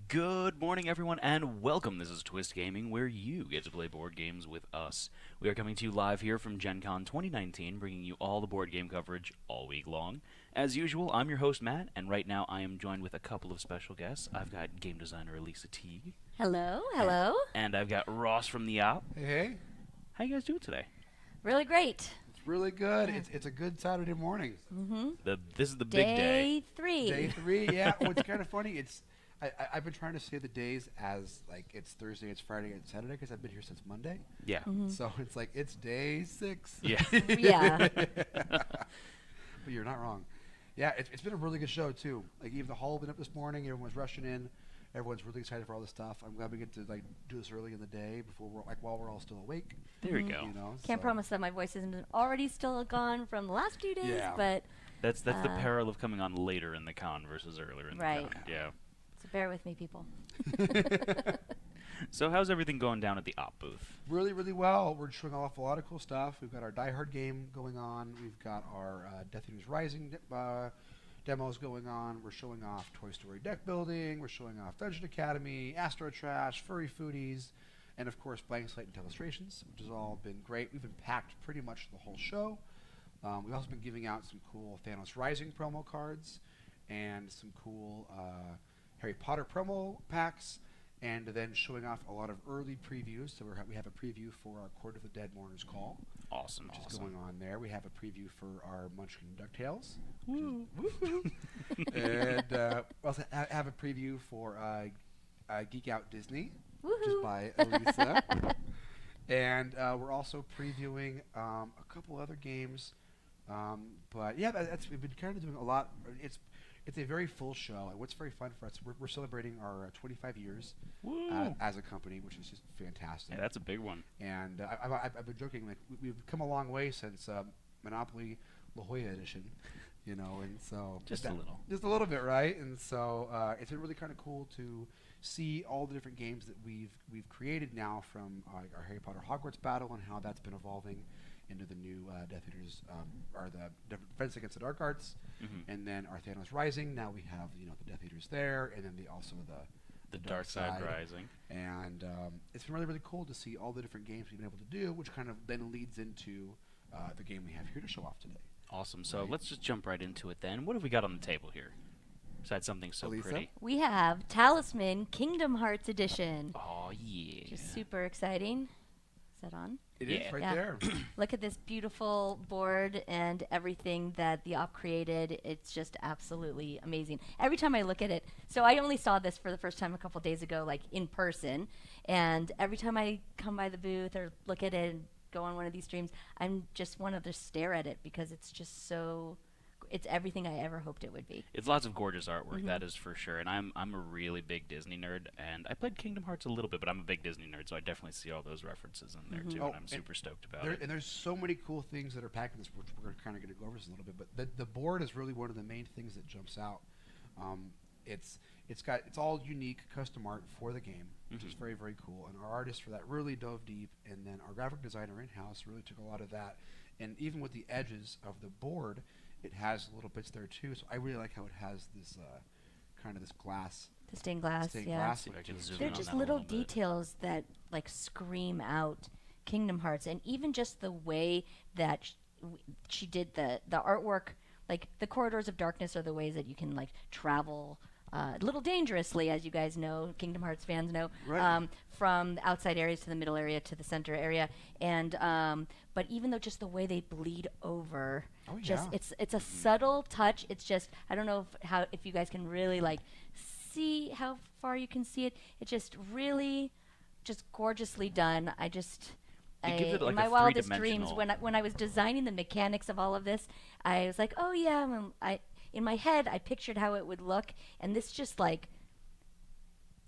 Good morning, everyone, and welcome. This is Twist Gaming, where you get to play board games with us. We are coming to you live here from Gen Con 2019, bringing you all the board game coverage all week long. As usual, I'm your host, Matt, and right now I am joined with a couple of special guests. I've got game designer Elisa Teague. Hello, hello. And I've got Ross from the Op. Hey, How you guys doing today? Really great. it's really good. Yeah. It's a good Saturday morning. This is the big day. Day 3. Day 3, yeah. What's kind of funny, I've been trying to say the days as like it's Thursday, it's Friday, it's Saturday because I've been here since Monday. Yeah. So it's like it's day 6. Yeah. Yeah. But you're not wrong. Yeah, it's been a really good show too. Like even the hall been up this morning. Everyone's rushing in. Everyone's really excited for all this stuff. I'm glad we get to like do this early in the day before we're like while we're all still awake. There we go. You know, Can't so- promise that my voice isn't already still gone from the last few days, Yeah. but That's the Uh, peril of coming on later in the con versus earlier in Right. the con. Yeah. so bear with me, people. So how's everything going down at the Op booth? Really, really well. We're showing off a lot of cool stuff. We've got our Die Hard game going on. We've got our Death Eaters Rising demos going on. We're showing off Toy Story deck building. We're showing off Dungeon Academy, Astro Trash, Furry Foodies, and of course Blank Slate and Illustrations, which has all been great. We've been packed pretty much the whole show. We've also been giving out some cool Thanos Rising promo cards and some cool Harry Potter promo packs, and then showing off a lot of early previews. So we have a preview for our Court of the Dead Mourners Call, Awesome. which is going on there. We have a preview for our Munchkin DuckTales. Woo! And we also have a preview for Geek Out Disney, which is Woohoo! by Elisa. And we're also previewing a couple other games. But yeah, we've been kind of doing a lot. It's a very full show. And what's very fun for us, we're celebrating our 25 years Woo. as a company, which is just fantastic. Yeah, that's a big one. And I've been joking, like we've come a long way since Monopoly La Jolla edition, you know, and so Just a little. just a little bit, right? And so it's been really kind of cool to see all the different games that we've created now from our Harry Potter Hogwarts battle and how that's been evolving into the new Death Eaters, or the Defense Against the Dark Arts, and then our Thanos Rising. Now we have the Death Eaters there, and then also The Dark Side Rising. and it's been really, really cool to see all the different games we've been able to do, which kind of then leads into the game we have here to show off today. Awesome. So Right. let's just jump right into it then. What have we got on the table here? Besides something so Elisa? pretty. We have Talisman Kingdom Hearts Edition, Oh yeah. which is super exciting. Is that on? It is Yeah. right Yeah. there. Look at this beautiful board and everything that the op created. It's just absolutely amazing. Every time I look at it, so I only saw this for the first time a couple days ago, like in person. And every time I come by the booth or look at it and go on one of these streams, I'm just want to just stare at it because it's just so. It's everything I ever hoped it would be. It's lots of gorgeous artwork, Mhm. that is for sure. And I'm a really big Disney nerd, and I played Kingdom Hearts a little bit, but I'm a big Disney nerd, so I definitely see all those references in there too, Oh, and I'm and super stoked about it. And there's so many cool things that are packed in this, which we're kind of going to go over this a little bit. But the board is really one of the main things that jumps out. It's all unique custom art for the game, which is very, very cool. And our artists for that really dove deep, and then our graphic designer in house really took a lot of that. And even with the edges of the board, it has little bits there too. So I really like how it has this kind of this glass. The stained glass, Stained yeah. glass See if I look can to it. zoom They're in on just that a little little bit. details that like scream out Kingdom Hearts, and even just the way that she did the artwork. Like the corridors of darkness are the ways that you can like travel a little dangerously, as you guys know, Kingdom Hearts fans know, Right. from the outside areas to the middle area to the center area, and but even though just the way they bleed over, Oh, just yeah. it's a subtle touch. It's just I don't know if you guys can really like see how far you can see it. It's just really just gorgeously done. I just It gives it, like, in my a wildest dreams three-dimensional- when I was designing the mechanics of all of this, I was like, oh yeah, I in my head I pictured how it would look, and this just like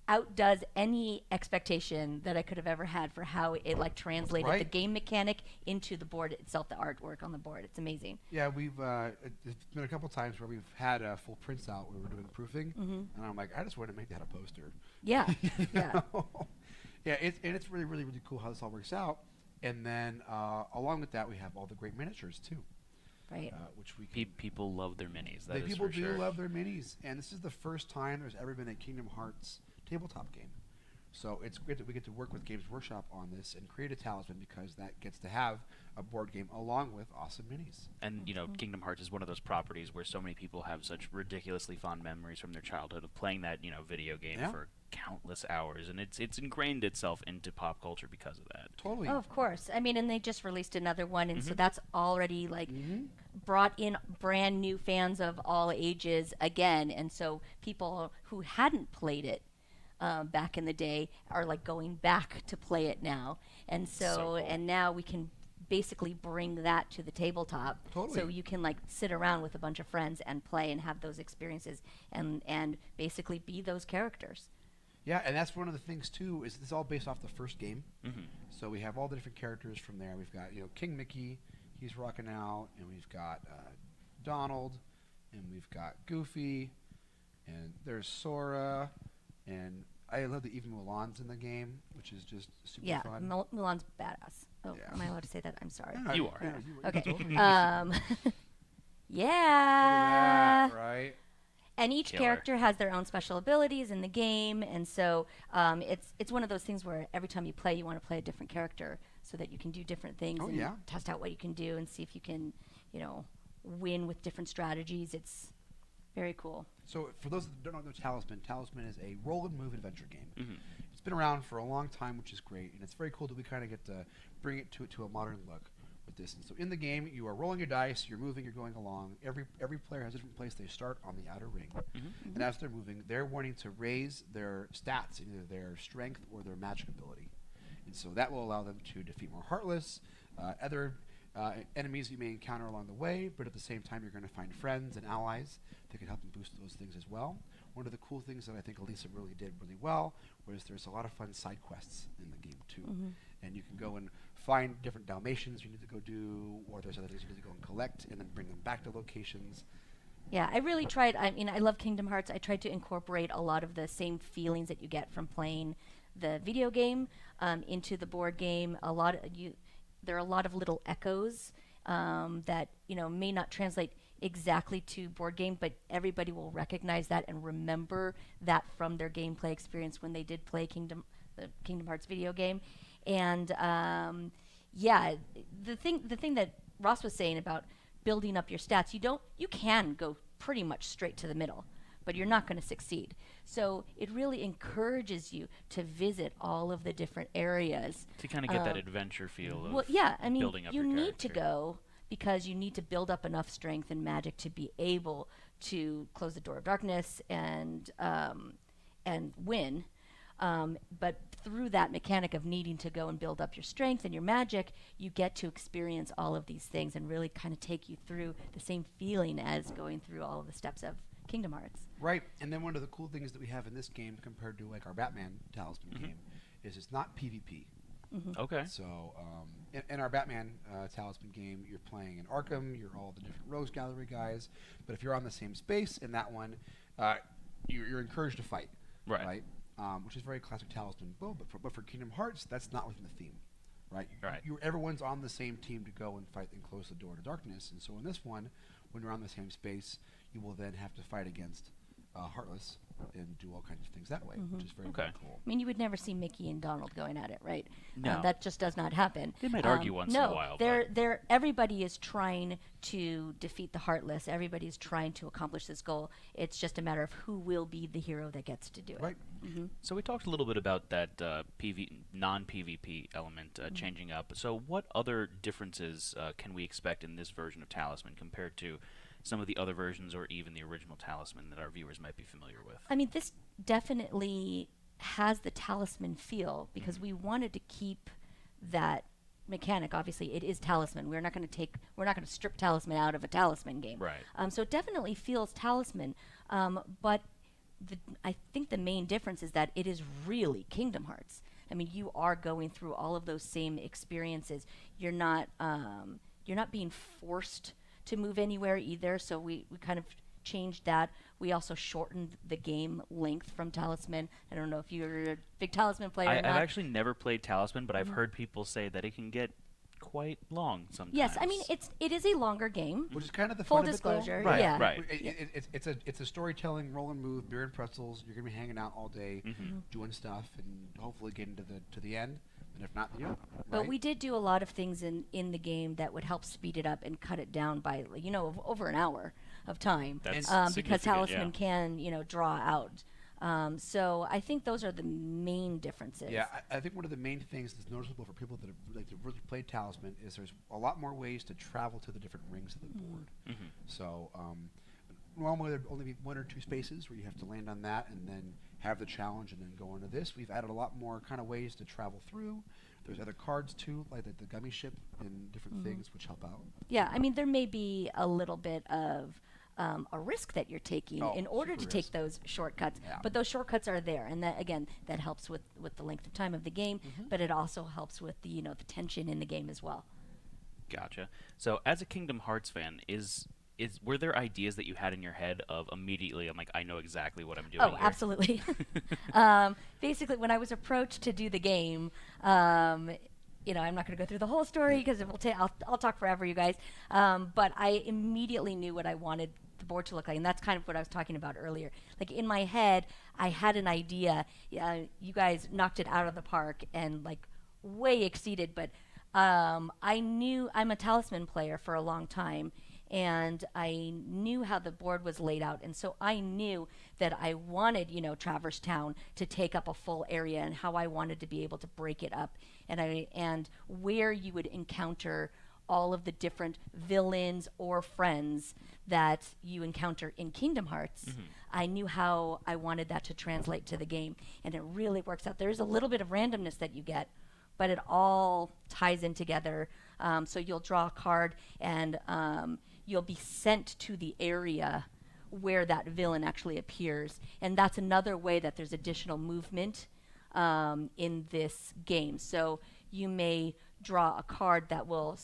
outdoes any expectation that I could have ever had for how it like translated the Right. game mechanic into the board itself, the artwork on the board. It's amazing. Yeah, it's been a couple times where we've had full prints out where we're doing proofing, and I'm like, I just want to make that a poster. Yeah, You yeah. know? Yeah, it's really, really, really cool how this all works out. And then along with that, we have all the great miniatures too, Right. which we can, People love their minis. That is people for do sure. love their minis, and this is the first time there's ever been a Kingdom Hearts tabletop game. So it's great that we get to work with Games Workshop on this and create a Talisman because that gets to have a board game along with awesome minis. And Kingdom Hearts is one of those properties where so many people have such ridiculously fond memories from their childhood of playing that video game Yeah. for countless hours, and it's ingrained itself into pop culture because of that. Totally. Oh, of course. I mean, and they just released another one, and so Mhm. that's already like Mhm. brought in brand new fans of all ages again, and so people who hadn't played it back in the day are like going back to play it now, and So so cool. and now we can basically bring that to the tabletop. Totally. So you can like sit around with a bunch of friends and play and have those experiences and basically be those characters. Yeah, and that's one of the things too. Is this all based off the first game? Mhm. So we have all the different characters from there. We've got King Mickey, he's rocking out, and we've got Donald, and we've got Goofy, and there's Sora, and I love that even Mulan's in the game, which is just super Yeah, fun. Mulan's badass. Oh, Yeah. am I allowed to say that? I'm sorry. No, You are. yeah, Okay. totally. Look Yeah. at that, right? And each Killer. character has their own special abilities in the game, and so it's one of those things where every time you play, you want to play a different character so that you can do different things Oh, and yeah. test out what you can do and see if you can, win with different strategies. It's very cool. So for those that don't know Talisman, Talisman is a roll and move adventure game. Mhm. It's been around for a long time, which is great, and it's very cool that we kind of get to bring it to a modern look with this. And so in the game, you are rolling your dice, you're moving, you're going along. Every player has a different place they start on the outer ring, Mhm. and as they're moving, they're wanting to raise their stats, either their strength or their magic ability, and so that will allow them to defeat more Heartless, other enemies you may encounter along the way. But at the same time, you're going to find friends and allies that can help and boost those things as well. One of the cool things that I think Elisa really did really well was there's a lot of fun side quests in the game too. And you can go and find different Dalmatians you need to go do, or there's other things you need to go and collect and then bring them back to locations. Yeah, I really tried. I mean, I love Kingdom Hearts. I tried to incorporate a lot of the same feelings that you get from playing the video game into the board game. There are a lot of little echoes that may not translate exactly to board game, but everybody will recognize that and remember that from their gameplay experience when they did play the Kingdom Hearts video game. And yeah, the thing that Ross was saying about building up your stats, you can go pretty much straight to the middle, but you're not going to succeed. So it really encourages you to visit all of the different areas. To kind of get that adventure feel of Well, yeah, I mean, building up you your need to character. go because you need to build up enough strength and magic to be able to close the door of darkness and win. But through that mechanic of needing to go and build up your strength and your magic, you get to experience all of these things and really kind of take you through the same feeling as going through all of the steps of Kingdom Hearts. Right, and then one of the cool things that we have in this game compared to like our Batman Talisman game is it's not PvP. Okay. So in our Batman Talisman game, you're playing in Arkham. You're all the different Rogues Gallery guys. But if you're on the same space in that one, you're encouraged to fight. Right. Which is very classic Talisman. But for Kingdom Hearts, that's not within the theme. Right. Right. Everyone's on the same team to go and fight and close the door to darkness. And so in this one, when you're on the same space, you will then have to fight against Heartless and do all kinds of things that way, which is very, very Okay. cool. I mean, you would never see Mickey and Donald going at it, right? No. That just does not happen. They might argue once in a while, They're everybody is trying to defeat the Heartless. Everybody is trying to accomplish this goal. It's just a matter of who will be the hero that gets to do it. Right. So we talked a little bit about that non-PvP element changing up. So what other differences can we expect in this version of Talisman compared to some of the other versions or even the original Talisman that our viewers might be familiar with? I mean, this definitely has the Talisman feel because we wanted to keep that mechanic. Obviously, it is Talisman. We're not going to strip Talisman out of a Talisman game. Right. So it definitely feels Talisman, but I think the main difference is that it is really Kingdom Hearts. I mean, you are going through all of those same experiences. You're not being forced to move anywhere either. So we kind of changed that. We also shortened the game length from Talisman. I don't know if you're a big Talisman player or I've not. actually never played Talisman, but I've heard people say that it can get quite long sometimes. Yes, I mean it is a longer game. Which is kind of the Full fun disclosure, of it, though. Right, yeah. right. It's a storytelling, roll and move, beer and pretzels. You're gonna be hanging out all day, Mm-hmm. doing stuff, and hopefully getting to the end. And if not, then But right? we did do a lot of things in the game that would help speed it up and cut it down by over an hour of time. That's Because significant, Talisman yeah. can draw out. So I think those are the main differences. Yeah, I think one of the main things that's noticeable for people that have really played Talisman is there's a lot more ways to travel to the different rings of the board. Mm-hmm. So normally there'd only be 1 or 2 spaces where you have to land on that and then have the challenge and then go into this. We've added a lot more kind of ways to travel through. There's other cards too, like the gummy ship and different things which help out. Yeah, I mean there may be a little bit of a risk that you're taking Oh, in order to super take risk. those shortcuts, Yeah. but those shortcuts are there, and that again that helps with the length of time of the game, but it also helps with the the tension in the game as well. Gotcha. So, as a Kingdom Hearts fan, were there ideas that you had in your head of immediately? I'm like, I know exactly what I'm doing. Oh, here. absolutely. Basically, when I was approached to do the game, I'm not going to go through the whole story because I'll talk forever, you guys. But I immediately knew what I wanted the board to look like, and that's kind of what I was talking about earlier. Like in my head, I had an idea. You guys knocked it out of the park and like way exceeded. But I knew I'm a Talisman player for a long time. And I knew how the board was laid out, and so I knew that I wanted, Traverse Town to take up a full area, and how I wanted to be able to break it up, and where you would encounter all of the different villains or friends that you encounter in Kingdom Hearts. I knew how I wanted that to translate to the game, and it really works out. There's a little bit of randomness that you get, but it all ties in together. So you'll draw a card, and you'll be sent to the area where that villain actually appears. And that's another way that there's additional movement in this game. So you may draw a card that will,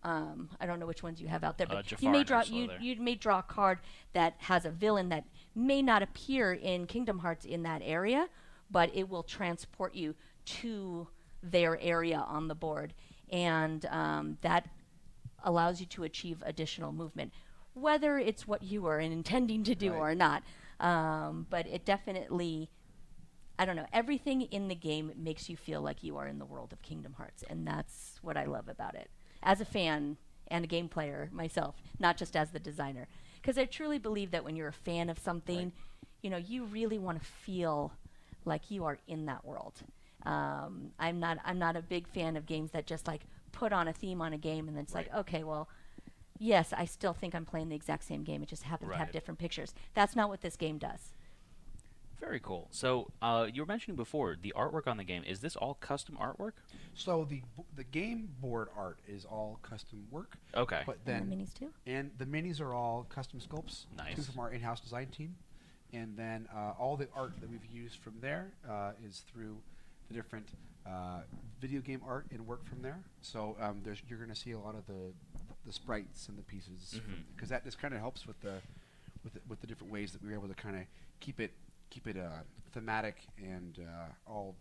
I don't know which ones you have out there, but Jafar you may and draw Ursula there. you may draw a card that has a villain that may not appear in Kingdom Hearts in that area, but it will transport you to their area on the board. And that allows you to achieve additional movement, whether it's what you were intending to do Right. or not. But it definitely, I don't know, everything in the game makes you feel like you are in the world of Kingdom Hearts, and that's what I love about it. As a fan and a game player myself, not just as the designer, because I truly believe that when you're a fan of something, you really want to feel like you are in that world. I'm not a big fan of games that just like put on a theme on a game and then it's like, okay, well, yes, I still think I'm playing the exact same game. It just happens to have Right. different pictures. That's not what this game does. Very cool. So, you were mentioning before the artwork on the game. Is this all custom artwork? So the game board art is all custom work. Okay. But And then the minis too. and the minis are all custom sculpts. Nice. 2 from our in-house design team, and then all the art that we've used from there is through the different video game art and work from there. So you're going to see a lot of the sprites and the pieces because that just kind of helps with the different ways that we were able to kind of keep it thematic and all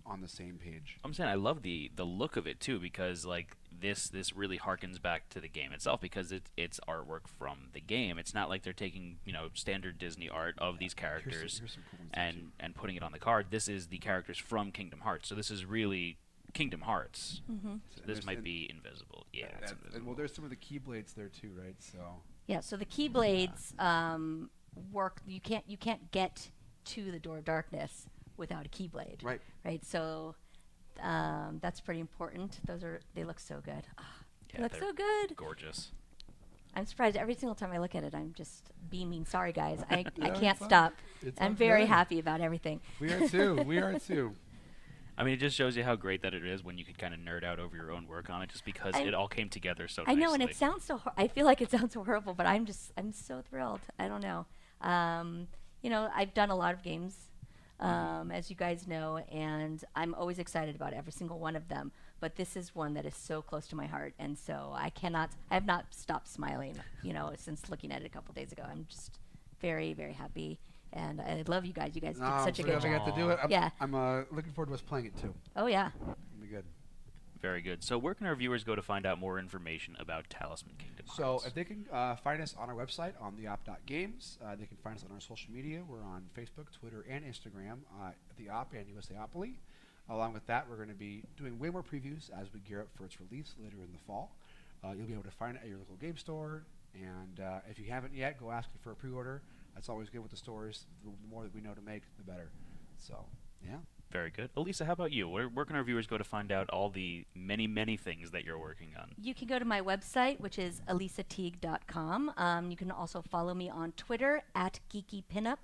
on the same page. I'm saying I love the look of it too, because like this really harkens back to the game itself, because it's artwork from the game. It's not like they're taking standard Disney art of these characters Here's some cool ones there, too. and putting it on the card. This is the characters from Kingdom Hearts, so this is really Kingdom Hearts. Mm-hmm. So And this there's- might and- be invisible. Yeah, it's and invisible. well, there's some of the keyblades there too, right? So Yeah. So the keyblades work. You can't get to the Door of Darkness without a keyblade. right. Right. So that's pretty important. They look so good. They Yeah, look they're so good. gorgeous. I'm surprised every single time I look at it. I'm just beaming. Sorry, guys. I Yeah, can't it's all- stop. it's I'm all very good. happy about everything. We are too. We are too. I mean, it just shows you how great that it is when you could kind of nerd out over your own work on it, just because I- it all came together so I nicely. know, and it sounds so. I feel like it sounds so horrible, but I'm so thrilled. I don't know. I've done a lot of games, as you guys know, and I'm always excited about every single one of them. But this is one that is so close to my heart, and so I have not stopped smiling, since looking at it a couple days ago. I'm just very, very happy, and I love you guys. You guys did such a I'm good so glad job. we got to do it. Yeah. I'm looking forward to us playing it too. Oh yeah. It'll be good. Very good. So where can our viewers go to find out more information about Talisman Kingdom So Hearts? if they can find us on our website on theop.games, they can find us on our social media. We're on Facebook, Twitter, and Instagram, The Op and USAopoly. Along with that, we're going to be doing way more previews as we gear up for its release later in the fall. You'll be able to find it at your local game store, and if you haven't yet, go ask for a pre-order. That's always good with the stores. The more that we know to make, the better. So, yeah. Very good. Elisa, how about you? Where can our viewers go to find out all the many, many things that you're working on? You can go to my website, which is elisateague.com. You can also follow me on Twitter at GeekyPinup,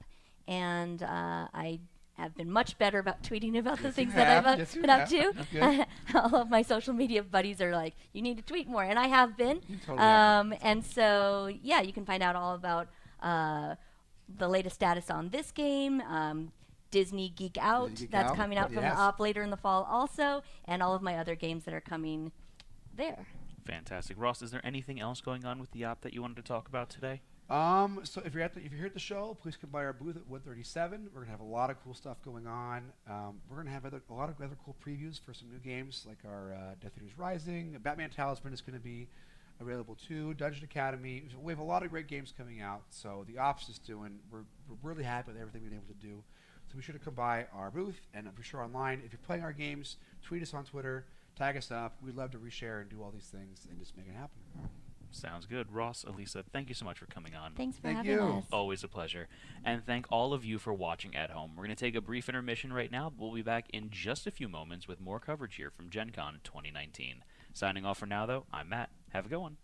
and I have been much better about tweeting about the Yes, things you that have. I've Yes, you been up have. to. Good. All of my social media buddies are like, you need to tweet more, and I have been. You totally have been. And so, yeah, you can find out all about the latest status on this game. Disney Geek Out, Disney Geek that's Out, coming out from yes. the Op later in the fall also, and all of my other games that are coming there. Fantastic. Ross, is there anything else going on with the op that you wanted to talk about today? So if you're here at the show, please come by our booth at 137. We're gonna have a lot of cool stuff going on. We're gonna have a lot of other cool previews for some new games, like our Death Eaters Rising. Batman Talisman is gonna be available too. Dungeon Academy. We have a lot of great games coming out. So the ops is doing. We're really happy with everything we've been able to do. So be sure to come by our booth and be sure online. If you're playing our games, tweet us on Twitter, tag us up. We'd love to reshare and do all these things and just make it happen. Sounds good. Ross, Elisa, thank you so much for coming on. Thanks for Thank having you. us. Always a pleasure. And thank all of you for watching at home. We're going to take a brief intermission right now. We'll be back in just a few moments with more coverage here from Gen Con 2019. Signing off for now, though, I'm Matt. Have a good one.